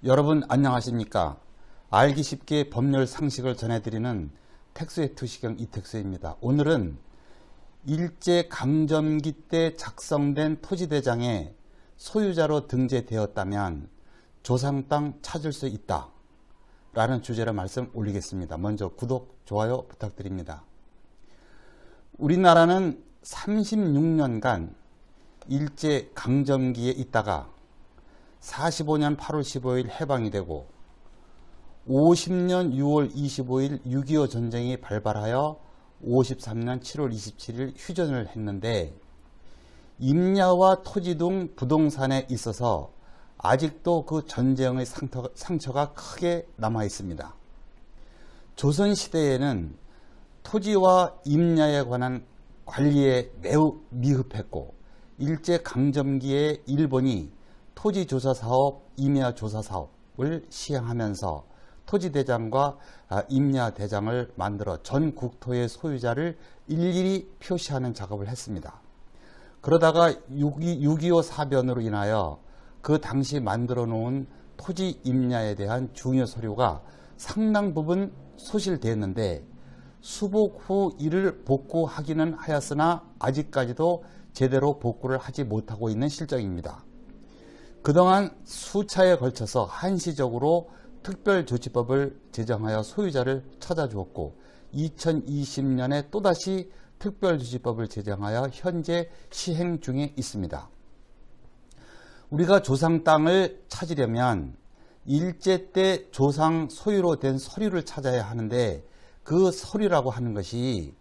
여러분 안녕하십니까? 알기 쉽게 법률 상식을 전해드리는 택수의 투시경 이택수입니다. 오늘은 일제강점기 때 작성된 토지대장에 소유자로 등재되었다면 조상 땅 찾을 수 있다 라는 주제로 말씀 올리겠습니다. 먼저 구독, 좋아요 부탁드립니다. 우리나라는 36년간 일제강점기에 있다가 45년 8월 15일 해방이 되고 50년 6월 25일 6.25 전쟁이 발발하여 53년 7월 27일 휴전을 했는데 임야와 토지 등 부동산에 있어서 아직도 그 전쟁의 상처가 크게 남아 있습니다. 조선시대에는 토지와 임야에 관한 관리에 매우 미흡했고 일제강점기에 일본이 토지조사사업, 임야조사사업을 시행하면서 토지대장과 임야대장을 만들어 전 국토의 소유자를 일일이 표시하는 작업을 했습니다. 그러다가 6.25 사변으로 인하여 그 당시 만들어 놓은 토지 임야에 대한 중요 서류가 상당 부분 소실되었는데 수복 후 이를 복구하기는 하였으나 아직까지도 제대로 복구를 하지 못하고 있는 실정입니다. 그동안 수차에 걸쳐서 한시적으로 특별조치법을 제정하여 소유자를 찾아주었고 2020년에 또다시 특별조치법을 제정하여 현재 시행 중에 있습니다. 우리가 조상 땅을 찾으려면 일제 때 조상 소유로 된 서류를 찾아야 하는데 그 서류라고 하는 것이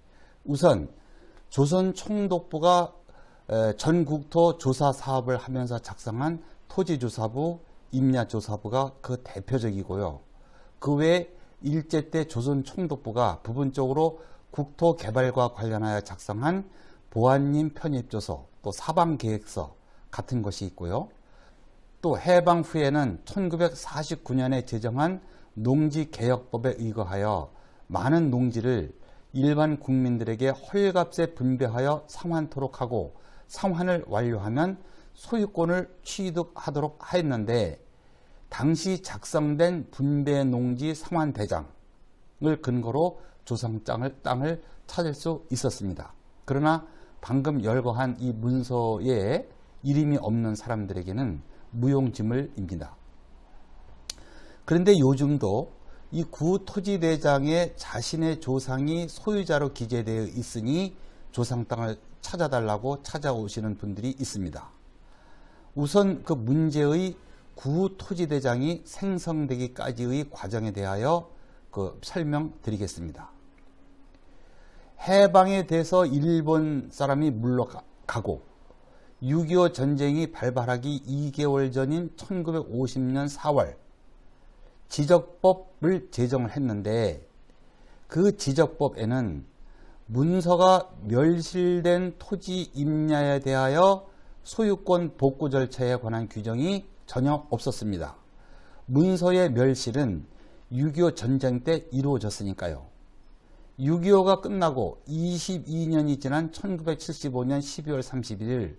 우선 조선 총독부가 전국토 조사 사업을 하면서 작성한 토지조사부, 임야조사부가 그 대표적이고요. 그 외에 일제 때 조선 총독부가 부분적으로 국토개발과 관련하여 작성한 보안림 편입조서, 또 사방계획서 같은 것이 있고요. 또 해방 후에는 1949년에 제정한 농지개혁법에 의거하여 많은 농지를 일반 국민들에게 헐값에 분배하여 상환토록 하고 상환을 완료하면 소유권을 취득하도록 하였는데 당시 작성된 분배농지 상환대장을 근거로 조상 땅을 찾을 수 있었습니다. 그러나 방금 열거한 이 문서에 이름이 없는 사람들에게는 무용지물입니다. 그런데 요즘도 이 구토지대장에 자신의 조상이 소유자로 기재되어 있으니 조상 땅을 찾아달라고 찾아오시는 분들이 있습니다. 우선 그 문제의 구토지대장이 생성되기까지의 과정에 대하여 설명드리겠습니다. 해방에 대해서 일본 사람이 물러가고 6.25 전쟁이 발발하기 2개월 전인 1950년 4월 지적법을 제정을 했는데 그 지적법에는 문서가 멸실된 토지 임야에 대하여 소유권 복구 절차에 관한 규정이 전혀 없었습니다. 문서의 멸실은 6.25 전쟁 때 이루어졌으니까요. 6.25가 끝나고 22년이 지난 1975년 12월 31일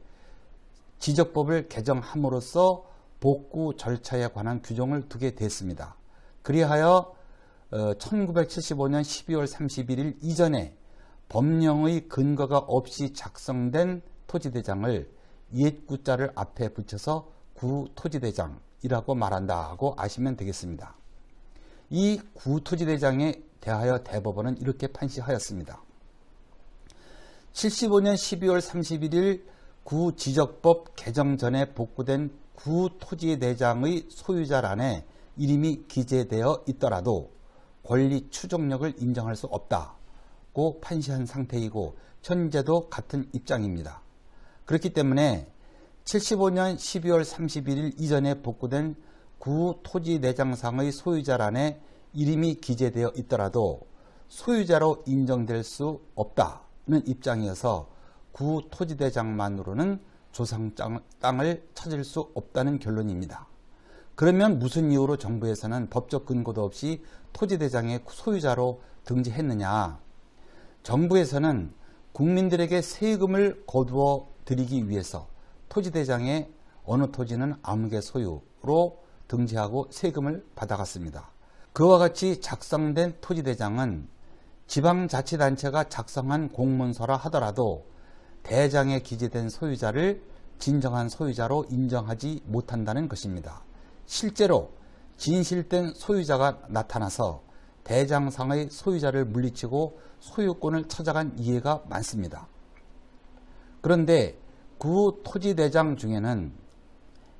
지적법을 개정함으로써 복구 절차에 관한 규정을 두게 됐습니다. 그리하여 1975년 12월 31일 이전에 법령의 근거가 없이 작성된 토지대장을 옛 구자를 앞에 붙여서 구토지대장이라고 말한다고 아시면 되겠습니다. 이 구토지대장에 대하여 대법원은 이렇게 판시하였습니다. 75년 12월 31일 구지적법 개정 전에 복구된 구토지대장의 소유자란에 이름이 기재되어 있더라도 권리 추종력을 인정할 수 없다고 판시한 상태이고 현재도 같은 입장입니다. 그렇기 때문에 75년 12월 31일 이전에 복구된 구토지대장상의 소유자란에 이름이 기재되어 있더라도 소유자로 인정될 수 없다는 입장이어서 구토지대장만으로는 조상 땅을 찾을 수 없다는 결론입니다. 그러면 무슨 이유로 정부에서는 법적 근거도 없이 토지대장의 소유자로 등재했느냐? 정부에서는 국민들에게 세금을 거두어 드리기 위해서 토지대장에 어느 토지는 아무개 소유로 등재하고 세금을 받아갔습니다. 그와 같이 작성된 토지대장은 지방자치단체가 작성한 공문서라 하더라도 대장에 기재된 소유자를 진정한 소유자로 인정하지 못한다는 것입니다. 실제로 진실된 소유자가 나타나서 대장상의 소유자를 물리치고 소유권을 찾아간 예가 많습니다. 그런데 구 토지대장 중에는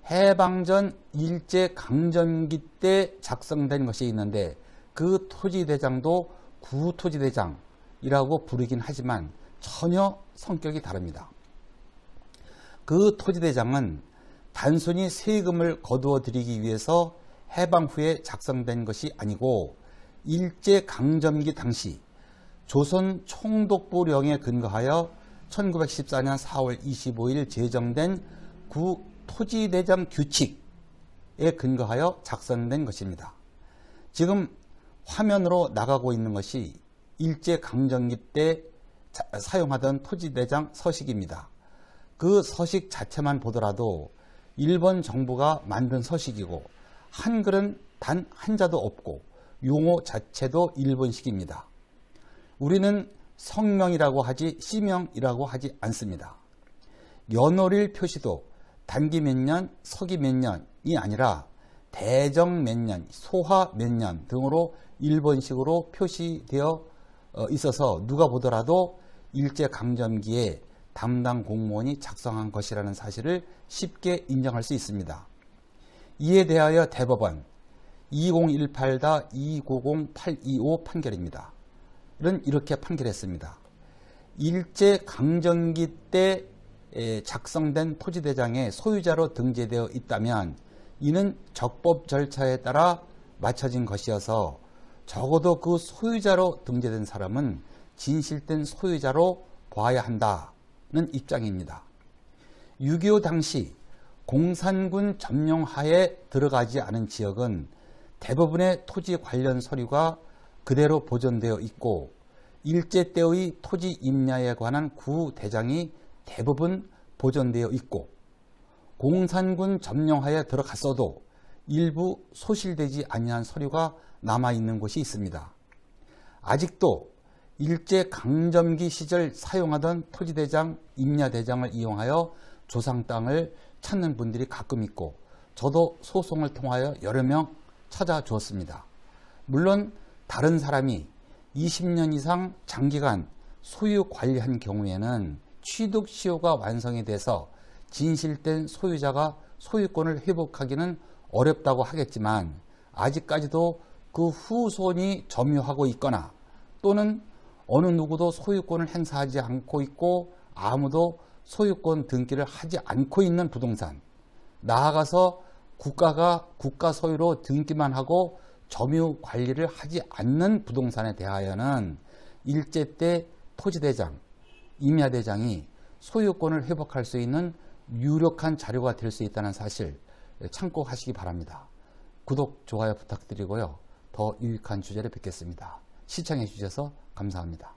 해방전 일제강점기 때 작성된 것이 있는데 그 토지대장도 구토지대장이라고 부르긴 하지만 전혀 성격이 다릅니다. 그 토지대장은 단순히 세금을 거두어 들이기 위해서 해방 후에 작성된 것이 아니고 일제강점기 당시 조선 총독부령에 근거하여 1914년 4월 25일 제정된 구토지대장 규칙에 근거하여 작성된 것입니다. 지금 화면으로 나가고 있는 것이 일제강점기 때 사용하던 토지대장 서식입니다. 그 서식 자체만 보더라도 일본 정부가 만든 서식이고 한글은 단 한자도 없고 용어 자체도 일본식입니다. 우리는 성명이라고 하지 시명이라고 하지 않습니다. 연월일 표시도 단기 몇 년, 서기 몇 년이 아니라 대정 몇 년, 소화 몇 년 등으로 일본식으로 표시되어 있어서 누가 보더라도 일제강점기에 담당 공무원이 작성한 것이라는 사실을 쉽게 인정할 수 있습니다. 이에 대하여 대법원 2018-290-825 판결입니다. 이렇게 판결했습니다. 일제강점기 때 작성된 토지대장에 소유자로 등재되어 있다면 이는 적법 절차에 따라 맞춰진 것이어서 적어도 그 소유자로 등재된 사람은 진실된 소유자로 봐야 한다는 입장입니다. 6.25 당시 공산군 점령하에 들어가지 않은 지역은 대부분의 토지 관련 서류가 그대로 보존되어 있고 일제 때의 토지 임야에 관한 구대장이 대부분 보존되어 있고 공산군 점령하에 들어갔어도 일부 소실되지 아니한 서류가 남아있는 곳이 있습니다. 아직도 일제강점기 시절 사용하던 토지대장, 임야대장을 이용하여 조상 땅을 찾는 분들이 가끔 있고 저도 소송을 통하여 여러 명 찾아주었습니다. 물론 다른 사람이 20년 이상 장기간 소유 관리한 경우에는 취득시효가 완성이 돼서 진실된 소유자가 소유권을 회복하기는 어렵다고 하겠지만 아직까지도 그 후손이 점유하고 있거나 또는 어느 누구도 소유권을 행사하지 않고 있고 아무도 소유권 등기를 하지 않고 있는 부동산, 나아가서 국가가 국가 소유로 등기만 하고 점유 관리를 하지 않는 부동산에 대하여는 일제 때 토지대장, 임야대장이 소유권을 회복할 수 있는 유력한 자료가 될 수 있다는 사실 참고하시기 바랍니다. 구독, 좋아요 부탁드리고요. 더 유익한 주제를 뵙겠습니다. 시청해 주셔서 감사합니다.